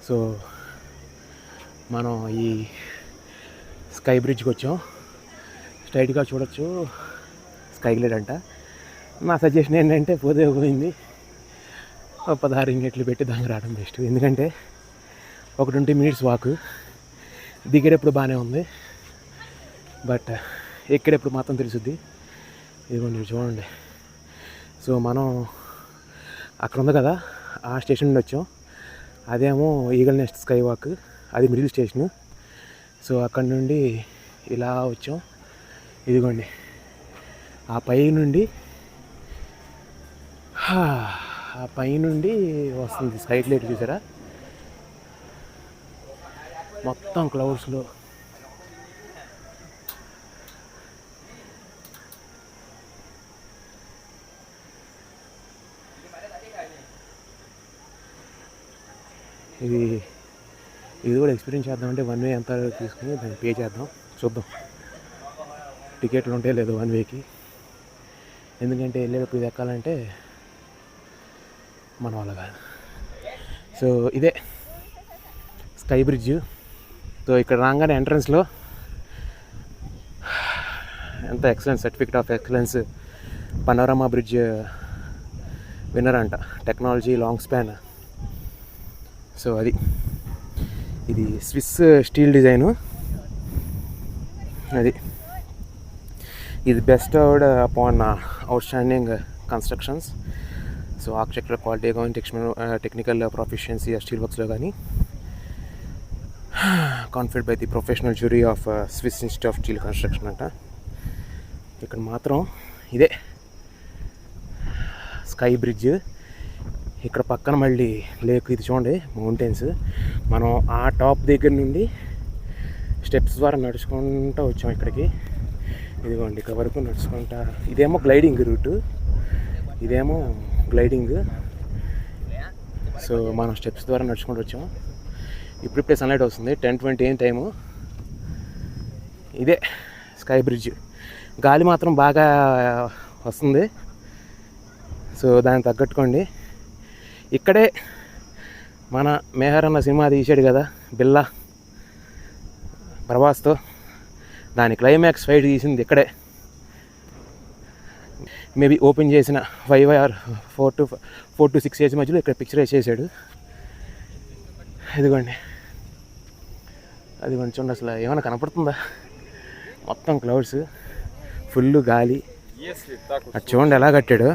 So మనం ఈ sky బ్రిడ్జ్కి వచ్చాం. స్ట్రైట్గా చూడొచ్చు, స్కై గ్లేడ్ అంట. నా సజెషన్ ఏంటంటే పోయింది 16 ఇంకెట్లు పెట్టి దానికి రావడం బెస్ట్. ఎందుకంటే ఒక 20 minutes వాక్, దిగేటప్పుడు బాగానే ఉంది, బట్ ఎక్కేటప్పుడు మాత్రం తెలుసుద్ది. ఇదిగోండి చూడండి. సో మనం అక్కడ ఉంది కదా, ఆ స్టేషన్ నుండి వచ్చాం. అదేమో ఈగల్ నెస్ట్ స్కై వాక్, అది మిడిల్ స్టేషను. సో అక్కడ నుండి ఇలా వచ్చాం. ఇదిగోండి ఆ పై నుండి వస్తుంది స్కై గ్లేడ్. చూసారా, మొత్తం క్లౌడ్స్లో. ఇది కూడా ఎక్స్పీరియన్స్ చేద్దామంటే 1 way ఎంత తీసుకుని దాన్ని పే చేద్దాం. చూద్దాం టికెట్లు ఉంటే లేదు 1 wayకి. ఎందుకంటే వెళ్ళేటప్పుడు ఇది ఎక్కాలంటే మన వల్ల కాదు. సో ఇదే స్కై బ్రిడ్జ్. సో ఇక్కడ రాగానే ఎంట్రన్స్లో ఎంత excellence, certificate of excellence, panorama bridge winner అంట, టెక్నాలజీ లాంగ్ స్పాన్. సో ఇది స్విస్ స్టీల్ డిజైను. ఇది best award upon outstanding constructions. So architecture quality కానీ టెక్నికల్ ప్రొఫిషియన్సీ స్టీల్ వర్క్స్లో కానీ conferred by the professional jury of Swiss institute of steel construction అంట. ఇక్కడ మాత్రం ఇదే స్కై బ్రిడ్జ్. ఇక్కడ పక్కన మళ్ళీ లేక్. ఇది చూడండి మౌంటైన్స్. మనం ఆ టాప్ దగ్గర నుండి స్టెప్స్ ద్వారా నడుచుకుంటూ వచ్చాం ఇక్కడికి. ఇదిగోండి ఇక్కడ వరకు నడుచుకుంటా. ఇదేమో గ్లైడింగ్ రూటు, ఇదేమో గ్లైడింగ్. సో మనం స్టెప్స్ ద్వారా నడుచుకుంటూ వచ్చాం. ఇప్పుడిప్పుడే సన్లైట్ వస్తుంది, 10:20 AM టైము. ఇదే స్కై బ్రిడ్జ్. గాలి మాత్రం బాగా వస్తుంది. సో దానికి తగ్గట్టుకోండి. ఇక్కడే మన మేహర్ అన్న సినిమా తీసాడు కదా బిల్లా, ప్రభాస్తో. దాని క్లైమాక్స్ ఫైట్ తీసింది ఇక్కడే. మేబీ ఓపెన్ చేసిన 5 or 4 to 6 years మధ్యలో ఇక్కడ పిక్చరైజ్ చేశాడు. అదిగోండి చూడండి, అసలు ఏమైనా కనపడుతుందా? మొత్తం క్లౌడ్స్, ఫుల్ గాలి. అది చూడండి ఎలా కట్టాడు,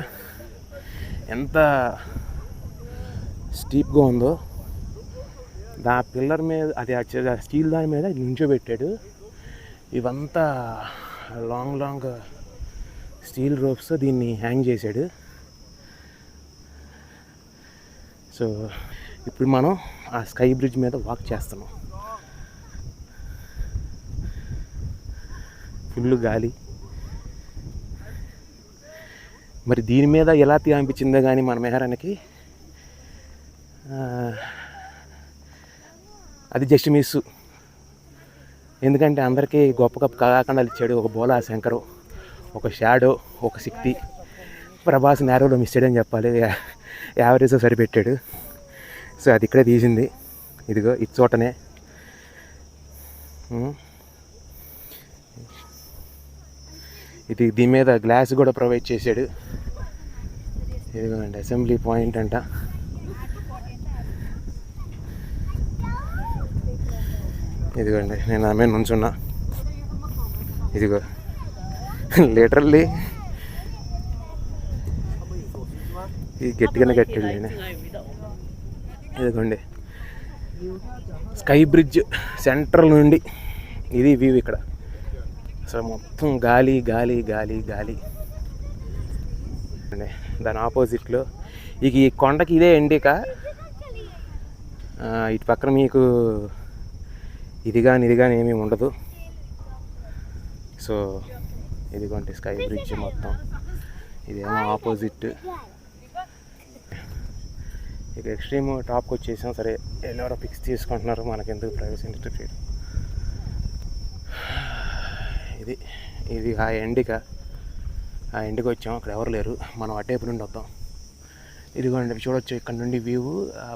ఎంత స్టీప్గా ఉందో. దా పిల్లర్ మీద అది స్టీల్ దాని మీద నించోబెట్టాడు. ఇవంతా లాంగ్ స్టీల్ రోప్స్ దీన్ని హ్యాంగ్ చేశాడు. సో ఇప్పుడు మనం ఆ స్కై బ్రిడ్జ్ మీద వాక్ చేస్తున్నాం. ఫుల్ గాలి. మరి దీని మీద ఎలా అనిపించిందో కానీ మన మెహరానికి అది జస్ట్ మిస్. ఎందుకంటే అందరికీ గొప్ప గొప్ప కళాఖండాలు ఇచ్చాడు. ఒక బోలా శంకరు, ఒక షాడో, ఒక శక్తి. ప్రభాస్ నేరోలో మిస్ చేయడం చెప్పాలి, యావరేజ్ సరిపెట్టాడు. సో అది ఇక్కడే తీసింది. ఇదిగో ఇది చోటనే. దీని మీద గ్లాస్ కూడా ప్రొవైడ్ చేశాడు. ఇదిగోండి అసెంబ్లీ పాయింట్ అంట. ఇదిగోండి నేను ఆమె నుంచున్నా. ఇదిగో లిటరల్లీ ఇది గట్టిగానే కట్టాడు నేను. ఇదిగోండి స్కై బ్రిడ్జ్ సెంటర్ నుండి ఇది వ్యూ. ఇక్కడ అసలు మొత్తం గాలి గాలి గాలి గాలి. దాని ఆపోజిట్లో ఇక ఈ కొండకి ఇదే ఎండిక. ఇటు పక్కన మీకు ఇది కానీ ఏమీ ఉండదు. సో ఇదిగోండి స్కై బ్రిడ్జ్ మొత్తం. ఇదేమో ఆపోజిట్. ఇక ఎక్స్ట్రీమ్ టాప్కి వచ్చేసాం. సరే ఎవరో పిక్స్ తీసుకుంటున్నారు, మనకెందుకు ప్రైవసీ ఇన్స్టిట్యూట్. ఇది ఆ ఎండ్కి వచ్చాం. అక్కడ ఎవరు లేరు, మనం అటేపు నుండి వద్దాం. ఇదిగోండి చూడొచ్చు ఇక్కడ నుండి వ్యూ.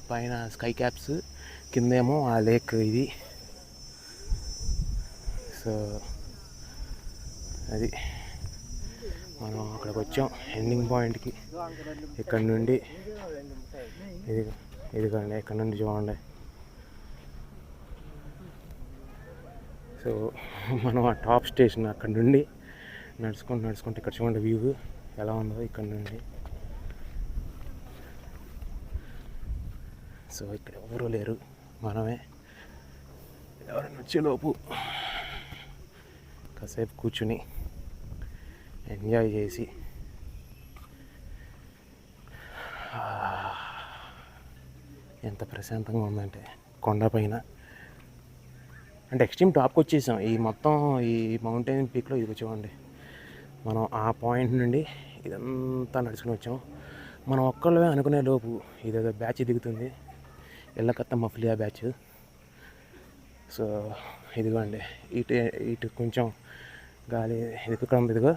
పైన స్కై క్యాప్స్, కిందేమో ఆ లేక్ ఇది. సో అది మనం అక్కడికి వచ్చాం ఎండింగ్ పాయింట్కి. ఇక్కడ నుండి ఇదిగోండి, ఇక్కడ నుండి చూడండి. సో మనం ఆ టాప్ స్టేషన్ అక్కడ నుండి నడుచుకుంటూ ఇక్కడ చూడండి వ్యూ ఎలా ఉందో ఇక్కడ నుండి. సో ఇక్కడ ఎవరూ లేరు, మనమే. ఎవరైనా వచ్చేలోపు కాసేపు కూర్చుని ఎంజాయ్ చేసి ఎంత ప్రశాంతంగా ఉందంటే కొండపైన. అంటే ఎక్స్ట్రీమ్ టాప్కి వచ్చేసాం. ఈ మొత్తం ఈ మౌంటైన్ పీక్లో ఇది చూడండి. మనం ఆ పాయింట్ నుండి ఇదంతా నడుచుకుని వచ్చాం. మనం ఒక్కళ్ళమే అనుకునే లోపు ఇదేదో బ్యాచ్ దిగుతుంది, ఎల్లకత్త మఫ్లియా బ్యాచ్. సో ఇదిగోండి, ఇటు కొంచెం గాలి ఇదిగో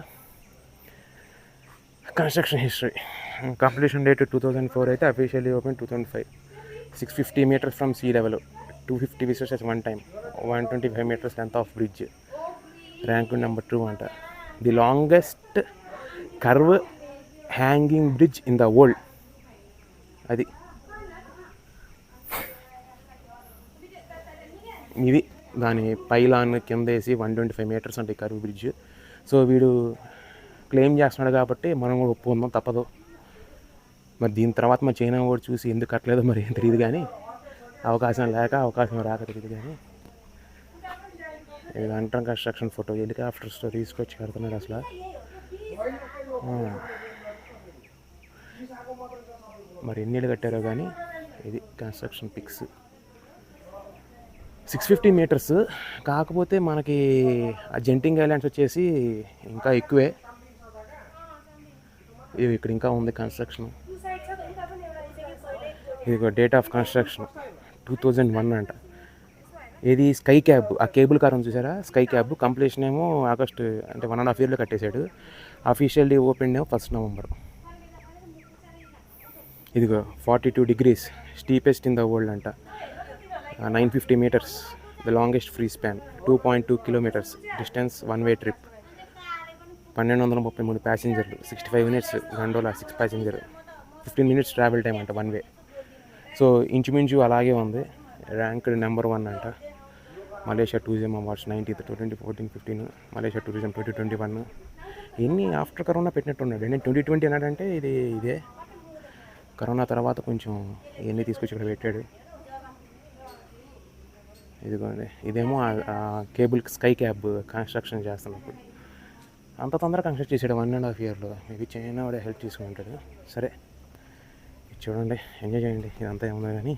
కన్స్ట్రక్షన్ హిస్టరీ. కంప్లీషన్ డేట్ 2004 అయితే officially open 2005. 650 meters from sea level, 250 visitors one time, 125 meters length of bridge, rank number 2 అంట. The longest curve hanging bridge in the world. అది ఇది దాని పైలాన్ కింద వేసి 125 meters అంటే కర్వ్ బ్రిడ్జ్. సో వీడు claim చేస్తున్నాడు కాబట్టి మనం కూడా ఒప్పుకుందాం, తప్పదు. మరి దీని తర్వాత మా చైనా వాడు చూసి ఎందుకు కట్టలేదో మరి ఏం తెలియదు, కానీ అవకాశం రాక తెలియదు. కానీ ఇది అంటర్ కన్స్ట్రక్షన్ ఫోటో, హెలికాప్టర్స్తో తీసుకొచ్చి కడుతున్నాడు అసలు. మరి ఎన్ని కట్టారో కానీ ఇది కన్స్ట్రక్షన్ పిక్స్. 650 meters, కాకపోతే మనకి ఆ జెంటింగ్ ఐలాండ్స్ వచ్చేసి ఇంకా ఎక్కువే. ఇది ఇక్కడ ఇంకా ఉంది కన్స్ట్రక్షన్. ఇది డేట్ ఆఫ్ కన్స్ట్రక్షన్ 2001 అంట. ఇది స్కై క్యాబ్, ఆ కేబుల్ కార్ ఉంది చూసారా, స్కై క్యాబ్. కంప్లీషన్ ఏమో ఆగస్టు, అంటే 1.5 yearలో కట్టేశాడు. అఫీషియల్లీ ఓపెన్ ఏమో 1 November. ఇదిగో 42 degrees, steepest in the world అంట. 950 meters, the longest free span, 2.2 kilometers distance, one way trip, 1233 ప్యాసింజర్లు, 65 minutes gondola 6 passenger, 15 minutes travel time అంట one way. So ఇంచుమించు అలాగే ఉంది. Rank number 1 అంట. Malaysia tourism awards 19th, 2014-15, Malaysia tourism 2021. ఇన్ని after corona పెట్టినట్టున్నాడు. నేను 2020 అన్నాడంటే ఇదే కరోనా తర్వాత కొంచెం ఇవన్నీ తీసుకొచ్చి ఇక్కడ పెట్టాడు. ఇదిగోండి, ఇదేమో కేబుల్ స్కై క్యాబ్ కన్స్ట్రక్షన్ చేస్తున్నప్పుడు. అంత తొందరగా కన్స్ట్రక్ట్ చేసాడు 1.5 yearలో. మేబీ చైనా వాడే హెల్ప్ తీసుకుంటాడు. సరే చూడండి, ఎంజాయ్ చేయండి. ఇదంతా ఏముందో కానీ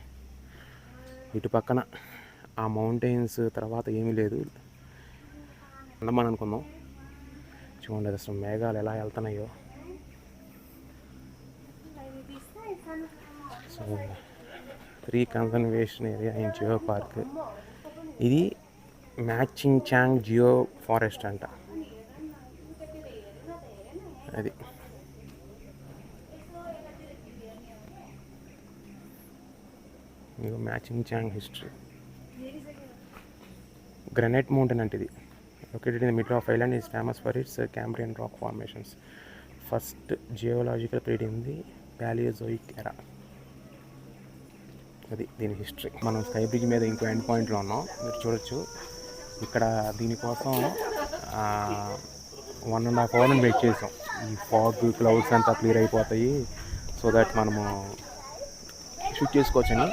ఇటు పక్కన ఆ మౌంటైన్స్ తర్వాత ఏమీ లేదు, అండమాన్ అనుకుందాం. చూడండి అసలు మేఘాలు ఎలా వెళ్తున్నాయో. So 3 conservation area in geopark. ఇది మ్యాచింగ్ చాంగ్ జియో ఫారెస్ట్ అంట. అది ఇదిగో Machinchang history. Granite mountain అంటే ఇది. Located in the middle of island, is famous for its Cambrian rock formations. First geological period in the Palaeozoic era. అది దీని history. మనం sky bridge మీద ఇంకో ఎండ్ పాయింట్లో ఉన్నాం, మీరు చూడొచ్చు. ఇక్కడ దీనికోసం 1.5 hour వెయిట్ చేసాం. ఈ ఫాగ్ క్లౌడ్స్ అంతా క్లియర్ అయిపోతాయి, సో దట్ మనము షూట్ చేసుకోవచ్చని.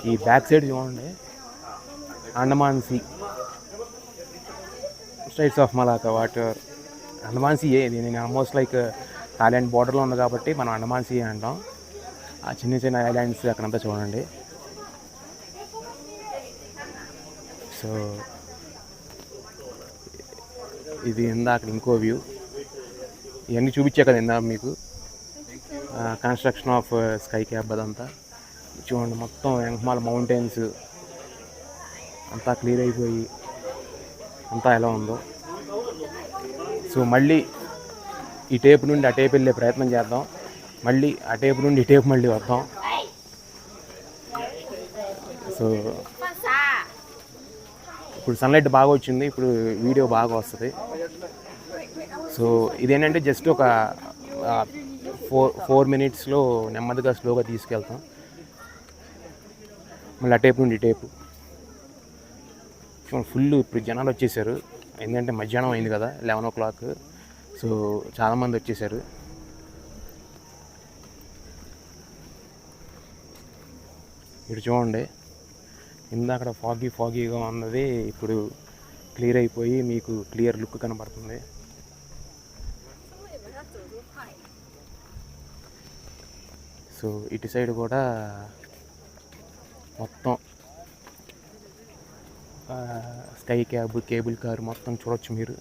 ఈ బ్యాక్ సైడ్ చూడండి, Andaman sea, straits of Malacca water. Andaman sea ఇది నేను ఆల్మోస్ట్ లైక్ థాయిలాండ్ బార్డర్లో ఉంది కాబట్టి మనం అండమాన్ సీ అంటాం. ఆ చిన్న చిన్న ఐలాండ్స్ అక్కడంతా చూడండి. సో ఇది ఇందాక ఇంకో వ్యూ. ఇవన్నీ చూపించా కదా ఇందాక మీకు, కన్స్ట్రక్షన్ ఆఫ్ స్కై క్యాబ్ అదంతా చూడండి. మొత్తం వెంకమాల మౌంటైన్స్ అంతా క్లియర్ అయిపోయి అంతా ఎలా ఉందో. సో మళ్ళీ ఈ టేపు నుండి ఆ టేపు వెళ్ళే ప్రయత్నం చేద్దాం, మళ్ళీ ఆ టేపు నుండి ఈ టేపు మళ్ళీ వద్దాం. సో ఇప్పుడు సన్లైట్ బాగా వచ్చింది, ఇప్పుడు వీడియో బాగా వస్తుంది. సో ఇదేంటంటే జస్ట్ ఒక 4 మినిట్స్లో నెమ్మదిగా స్లోగా తీసుకెళ్తాం. మళ్ళీ ఆ టేపు నుండి టేపు ఫుల్. ఇప్పుడు జనాలు వచ్చేసారు, ఎందుకంటే మధ్యాహ్నం అయింది కదా, 11 o'clock. సో చాలామంది వచ్చేసారు. ఇటు చూడండి, ఇందాక ఫాగీగా ఉన్నది ఇప్పుడు క్లియర్ అయిపోయి మీకు క్లియర్ లుక్ కనబడుతుంది. సో ఇటు సైడ్ కూడా మొత్తం స్కై క్యాబ్, కేబుల్ కార్ మొత్తం చూడొచ్చు మీరు.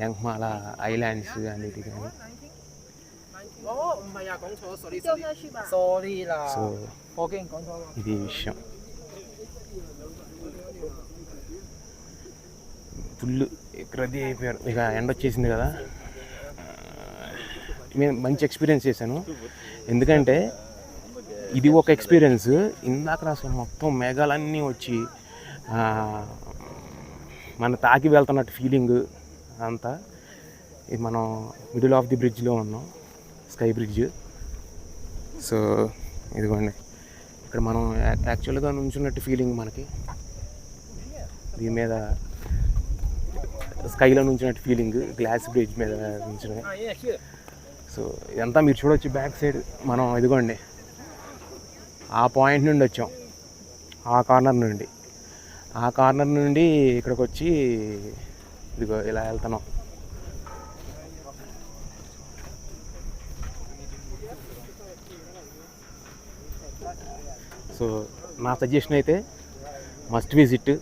యాంగ్మాల ఐలాండ్స్ అనేది కానీ. సో ఇది విషయం. ఫుల్ రద్దీ అయిపోయారు. ఇక ఎండ వచ్చేసింది కదా, నేను మంచి ఎక్స్పీరియన్స్ చేశాను. ఎందుకంటే ఇది ఒక ఎక్స్పీరియన్స్. ఇందాక అసలు మొత్తం మేఘాలన్నీ వచ్చి మన తాకి వెళ్తున్నట్టు ఫీలింగ్ అంతా. ఇది మనం మిడిల్ ఆఫ్ ది బ్రిడ్జ్లో ఉన్నాం, స్కై బ్రిడ్జ్. సో ఇదిగోండి, ఇక్కడ మనం యాక్చువల్గా నుంచున్నట్టు ఫీలింగ్ మనకి. దీని మీద స్కైలో నుంచినట్టు ఫీలింగ్, గ్లాస్ బ్రిడ్జ్ మీద నుంచిన. సో ఇదంతా మీరు చూడవచ్చు బ్యాక్ సైడ్. మనం ఇదిగోండి ఆ పాయింట్ నుండి వచ్చాం, ఆ కార్నర్ నుండి ఇక్కడికి వచ్చి ఇదిగో ఇలా వెళ్తున్నాం. సో నా సజెషన్ అయితే must visit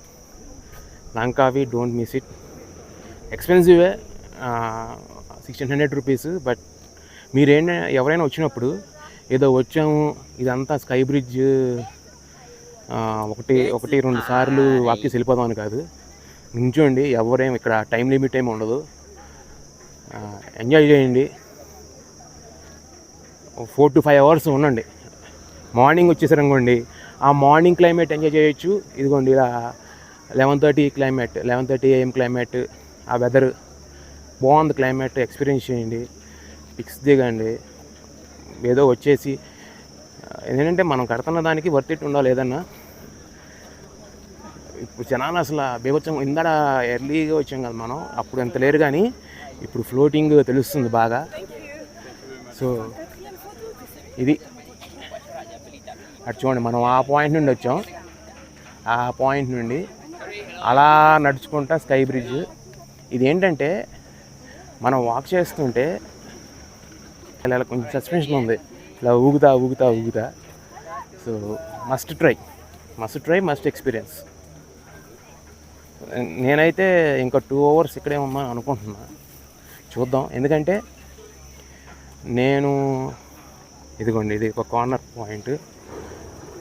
Langkawi, don't miss it. ఎక్స్పెన్సివే, 1600 రూపీస్. బట్ ఎవరైనా వచ్చినప్పుడు ఏదో వచ్చాము ఇదంతా స్కై బ్రిడ్జ్ ఒకటి 2 సార్లు వాక్యస్ వెళ్ళిపోదాం అని కాదు. నించోండి, ఎవరేం ఇక్కడ టైం లిమిట్ ఏమి ఉండదు. ఎంజాయ్ చేయండి. 4 to 5 hours ఉండండి. మార్నింగ్ వచ్చేసారనుకోండి, ఆ మార్నింగ్ క్లైమేట్ ఎంజాయ్ చేయొచ్చు. ఇదిగోండి ఇలా 11:30 AM క్లైమేట్, ఆ వెదర్ బాగుంది. క్లైమేట్ ఎక్స్పీరియన్స్ చేయండి, పిక్స్ దిగండి. ఏదో వచ్చేసి ఏంటంటే మనం కడుతున్న దానికి వర్త్ ఇట్ ఉండాలి ఏదన్నా. ఇప్పుడు జనాలు అసలు బేవచ్చం. ఇందాక ఎర్లీగా వచ్చాం కదా మనం, అప్పుడు ఎంత లేరు కానీ ఇప్పుడు ఫ్లోటింగ్ తెలుస్తుంది బాగా. సో ఇది అటు చూడండి, మనం ఆ పాయింట్ నుండి వచ్చాం, ఆ పాయింట్ నుండి అలా నడుచుకుంటా స్కై బ్రిడ్జ్. ఇది ఏంటంటే మనం వాక్ చేస్తుంటే ఇలా కొంచెం సస్పెన్షన్ ఉంది, ఇలా ఊగుతా. So must try, must experience. నేనైతే ఇంకా 2 hours ఇక్కడే ఉన్నా అనుకుంటున్నా, చూద్దాం. ఎందుకంటే ఇదిగోండి ఇది ఒక కార్నర్ పాయింట్.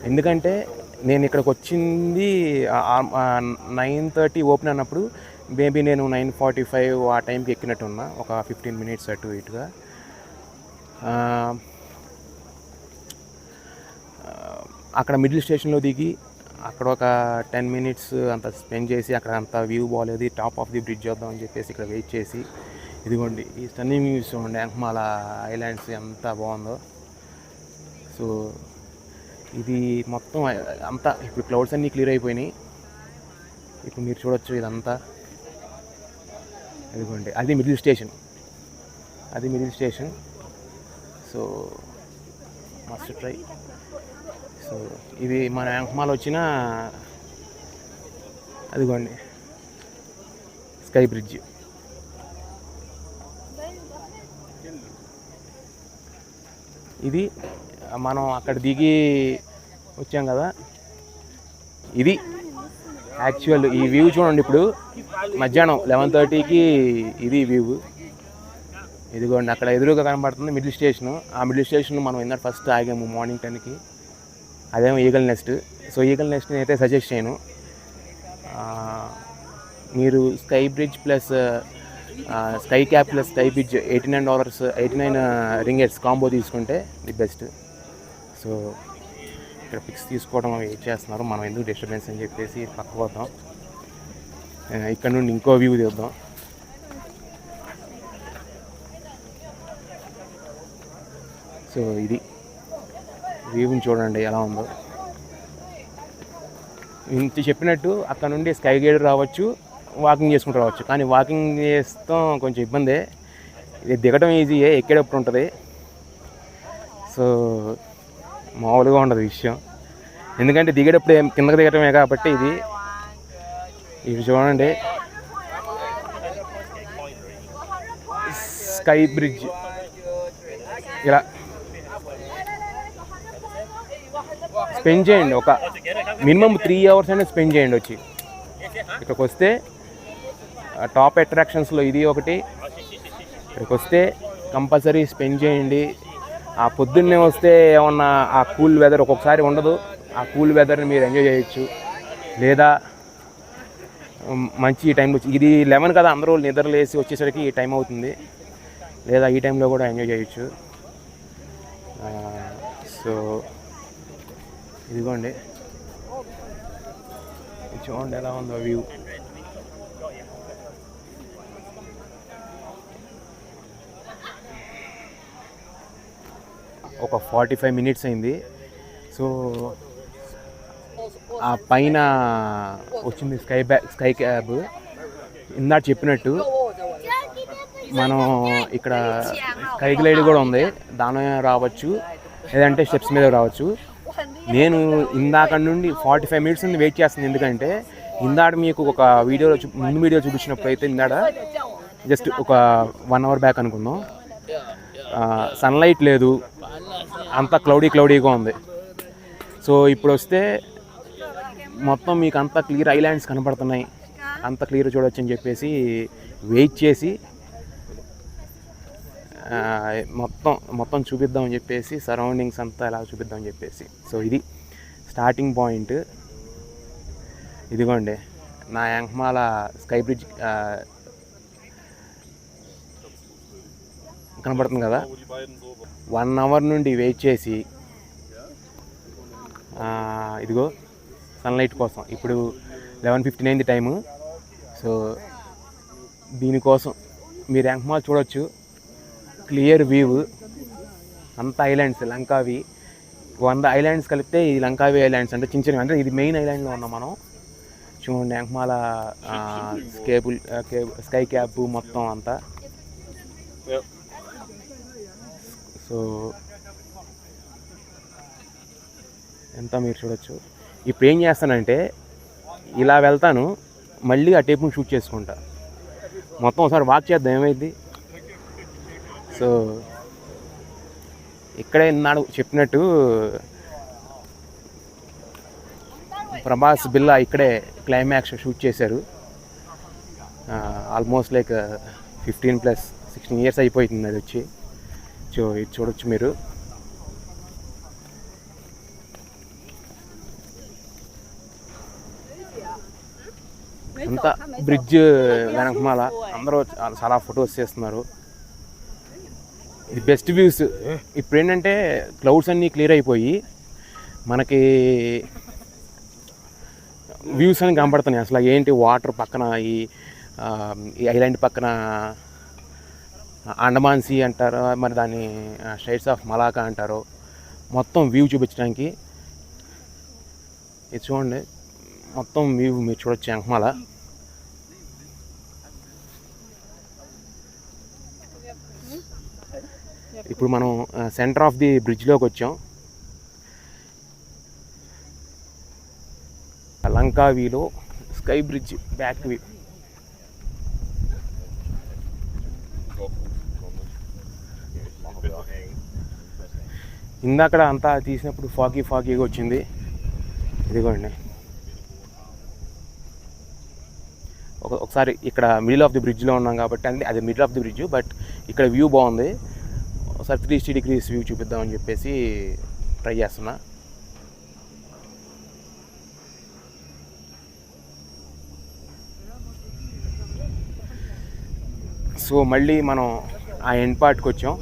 ఎందుకంటే నేను ఇక్కడికి వచ్చింది 9:30 ఓపెన్ అన్నప్పుడు, మేబీ నేను 9:45 ఆ టైంకి ఎక్కినట్టు ఉన్నా, ఒక 15 minutes అటు ఇటుగా. అక్కడ మిడిల్ స్టేషన్లో దిగి అక్కడ ఒక 10 minutes అంత స్పెండ్ చేసి, అక్కడ అంత వ్యూ బాగాలేదు, టాప్ ఆఫ్ ది బ్రిడ్జ్ వద్దాం అని చెప్పేసి ఇక్కడ వెయిట్ చేసి, ఇదిగోండి ఈ స్టన్నింగ్ వ్యూస్ చూడండి, యాంగ్మాల ఐలాండ్స్ ఎంత బాగుందో. సో ఇది మొత్తం అంతా ఇప్పుడు క్లౌడ్స్ అన్నీ క్లియర్ అయిపోయినాయి. ఇప్పుడు మీరు చూడొచ్చు ఇదంతా. ఇదిగోండి అది middle station. So must try. So ఇది మన యాంగ్మాల్ వచ్చిన అదిగోండి స్కై బ్రిడ్జ్. ఇది మనం అక్కడ దిగి వచ్చాం కదా, ఇది యాక్చువల్ ఈ వ్యూ చూడండి. ఇప్పుడు మధ్యాహ్నం 11:30కి ఇది వ్యూ. ఇదిగోండి అక్కడ ఎదురుగా కనబడుతుంది మిడిల్ స్టేషన్. ఆ మిడిల్ స్టేషన్ మనం ఇందాక ఫస్ట్ ఆగాము మార్నింగ్ 10కి, అదేమో ఈగల్ నెస్ట్. సో ఈగల్ నెస్ట్ని అయితే సజెస్ట్ చేయను. మీరు sky bridge plus sky cap plus sky bridge $89 ringgits combo తీసుకుంటే ది బెస్ట్. సో ఇక్కడ పిక్స్ తీసుకోవడం అవి చేస్తున్నారు. మనం ఎందుకు డిస్టర్బెన్స్ అని చెప్పేసి పక్క పోతాం. ఇక్కడ నుండి ఇంకో వ్యూ తీద్దాం. సో ఇది వ్యూని చూడండి ఎలా ఉందో. ఇంత చెప్పినట్టు అక్కడ నుండి స్కై గేట్ రావచ్చు, వాకింగ్ చేసుకుంటూ రావచ్చు. కానీ వాకింగ్ చేస్తాం కొంచెం ఇబ్బందే. ఇది దిగడం ఈజీయే, ఎక్కేటప్పుడు ఉంటుంది. సో మామూలుగా ఉండదు విషయం, ఎందుకంటే దిగేటప్పుడు కిందకి దిగటమే కాబట్టి. ఇది చూడండి స్కై బ్రిడ్జ్. ఇలా స్పెండ్ చేయండి, ఒక మినిమం 3 hours అయినా స్పెండ్ చేయండి వచ్చి. ఇక్కడికి వస్తే టాప్ అట్రాక్షన్స్లో ఇది ఒకటి. ఇక్కడికి వస్తే కంపల్సరీ స్పెండ్ చేయండి. ఆ పొద్దున్నే వస్తే ఏమన్నా ఆ కూల్ వెదర్ ఒక్కొక్కసారి ఉండదు, ఆ కూల్ వెదర్ని మీరు ఎంజాయ్ చేయొచ్చు. లేదా మంచి ఈ టైంలో ఇది 11 కదా, అందరూ నిద్రలేసి వచ్చేసరికి ఈ టైం అవుతుంది. లేదా ఈ టైంలో కూడా ఎంజాయ్ చేయొచ్చు. సో ఇదిగోండి, చూడండి ఎలా ఉందో వ్యూ. ఒక 45 minutes అయింది. సో ఆ పైన వచ్చింది స్కై క్యాబ్. ఇందాక చెప్పినట్టు మనం ఇక్కడ స్కై గ్లైడ్ కూడా ఉంది, దాని రావచ్చు, లేదంటే స్టెప్స్ మీద రావచ్చు. నేను ఇందాక నుండి 45 minutes నుండి వెయిట్ చేస్తుంది. ఎందుకంటే ఇందాక మీకు ఒక ముందు వీడియో చూపించినప్పుడు అయితే ఇందాక జస్ట్ ఒక 1 hour బ్యాక్ అనుకుందాం, సన్లైట్ లేదు, అంతా క్లౌడీగా ఉంది. సో ఇప్పుడు వస్తే మొత్తం మీకు అంతా క్లియర్ ఐలాండ్స్ కనపడుతున్నాయి, అంత క్లియర్ చూడొచ్చు అని చెప్పేసి వెయిట్ చేసి మొత్తం చూపిద్దామని చెప్పేసి, సరౌండింగ్స్ అంతా ఎలా చూపిద్దామని చెప్పేసి. సో ఇది స్టార్టింగ్ పాయింట్. ఇదిగోండి నా యాంక్మాల స్కై బ్రిడ్జ్ కనపడుతుంది కదా. 1 hour నుండి వెయిట్ చేసి ఇదిగో సన్లైట్ కోసం. ఇప్పుడు 11:59 అయింది టైము. సో దీనికోసం మీరు యాంక్మాల్ చూడొచ్చు, క్లియర్ వ్యూ, అంత ఐలాండ్స్. లంకావి 100 ఐలాండ్స్ కలిపితే ఇది లంకావి ఐలాండ్స్ అంటే చిన్న చిన్న, అంటే ఇది మెయిన్ ఐలాండ్లో ఉన్నాం మనం. చూడండి యాంక్మాల స్కై క్యాబ్ మొత్తం అంతా. సో ఎంత మీరు చూడొచ్చు. ఇప్పుడు ఏం చేస్తానంటే ఇలా వెళ్తాను, మళ్ళీ ఆ టేప్ను షూట్ చేసుకుంటా. మొత్తం ఒకసారి వాక్ చేద్దాం ఏమైంది. సో ఇక్కడే నాడు చెప్పినట్టు ప్రభాస్ బిల్లా ఇక్కడే క్లైమాక్స్ షూట్ చేశారు. ఆల్మోస్ట్ లైక్ 15+16 years అయిపోతుంది అది వచ్చి. సో ఇది చూడొచ్చు మీరు. అంతా బ్రిడ్జ్ వెనకమాల అందరూ చాలా ఫొటోస్ చేస్తున్నారు. ఇది బెస్ట్ వ్యూస్. ఇప్పుడు ఏంటంటే క్లౌడ్స్ అన్నీ క్లియర్ అయిపోయి మనకి వ్యూస్ అని కనపడుతున్నాయి. అసలు ఏంటి వాటర్ పక్కన ఈ ఐలాండ్ పక్కన అండమాన్ సీ అంటారు, మరి దాన్ని స్ట్రైట్స్ ఆఫ్ మలాకా అంటారు. మొత్తం వ్యూ చూపించడానికి ఇది చూడండి, మొత్తం వ్యూ మీరు చూడొచ్చు యాంక్మాల. ఇప్పుడు మనం సెంటర్ ఆఫ్ ది బ్రిడ్జ్లోకి వచ్చాం. లంకావీలో స్కై బ్రిడ్జ్ బ్యాక్ వ్యూ. ఇందాక అంతా తీసినప్పుడు ఫాగీగా వచ్చింది. ఇదిగోండి ఒకసారి ఇక్కడ మిడిల్ ఆఫ్ ది బ్రిడ్జ్లో ఉన్నాం కాబట్టి, అంటే అది middle of the bridge, but ఇక్కడ వ్యూ బాగుంది. ఒకసారి 360 degrees వ్యూ చూపిద్దామని చెప్పేసి ట్రై చేస్తున్నా. సో మళ్ళీ మనం ఆ ఎండ్ పార్ట్కి వచ్చాం.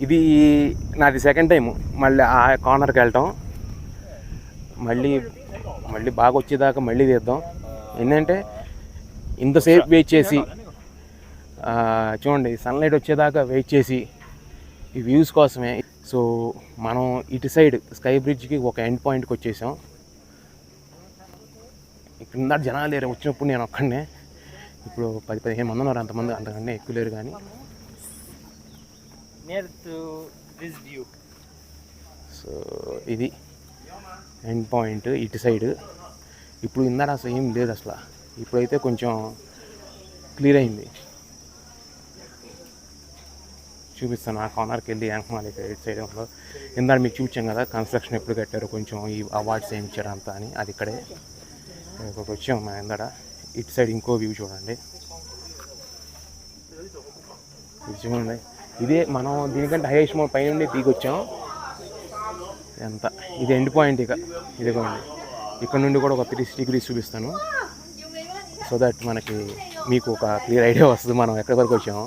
ఇది నాది సెకండ్ టైం మళ్ళీ ఆ కార్నర్కి వెళ్ళటం. మళ్ళీ మళ్ళీ బాగా వచ్చేదాకా మళ్ళీ తీద్దాం. ఏంటంటే ఇంతసేపు వెయిట్ చేసి చూడండి సన్లైట్ వచ్చేదాకా వెయిట్ చేసి ఈ వ్యూస్ కోసమే. సో మనం ఇటు సైడ్ స్కై బ్రిడ్జ్కి ఒక ఎండ్ పాయింట్కి వచ్చేసాం. ఇక్కడ జనాలు లేరు, వచ్చినప్పుడు నేను ఒక్కడనే. ఇప్పుడు 10-15 మంది ఉన్నారు, అంతమంది అంతకంటే ఎక్కువ లేరు. కానీ సో ఇది ఎండ్ పాయింట్ ఇటు సైడ్. ఇప్పుడు ఇందాక అసలు ఏం లేదు అసలు, ఇప్పుడైతే కొంచెం క్లియర్ అయింది. చూపిస్తాను ఆ కార్నర్కి వెళ్ళి యాంకమాలి ఇటు సైడ్ ఉందో. ఇందాక మీకు చూపించాం కదా కన్స్ట్రక్షన్ ఎప్పుడు కట్టారు, కొంచెం ఈ అవార్డ్స్ ఏమి ఇచ్చారు అంతా అని. అది ఇక్కడే ఒకటి వచ్చాము మా ఇందాడ. ఇటు సైడ్ ఇంకో వ్యూ చూడండి, ఇది చూడండి. ఇదే మనం దీనికంటే హైయెస్ట్ మోడ్ పై నుండి దిగి వచ్చాం. ఎంత ఇది ఎండ్ పాయింట్. ఇక ఇదిగోండి, ఇక్కడ నుండి కూడా ఒక 30 degrees చూపిస్తాను, సో దట్ మనకి మీకు ఒక క్లియర్ ఐడియా వస్తుంది మనం ఎక్కడి వరకు వచ్చాము.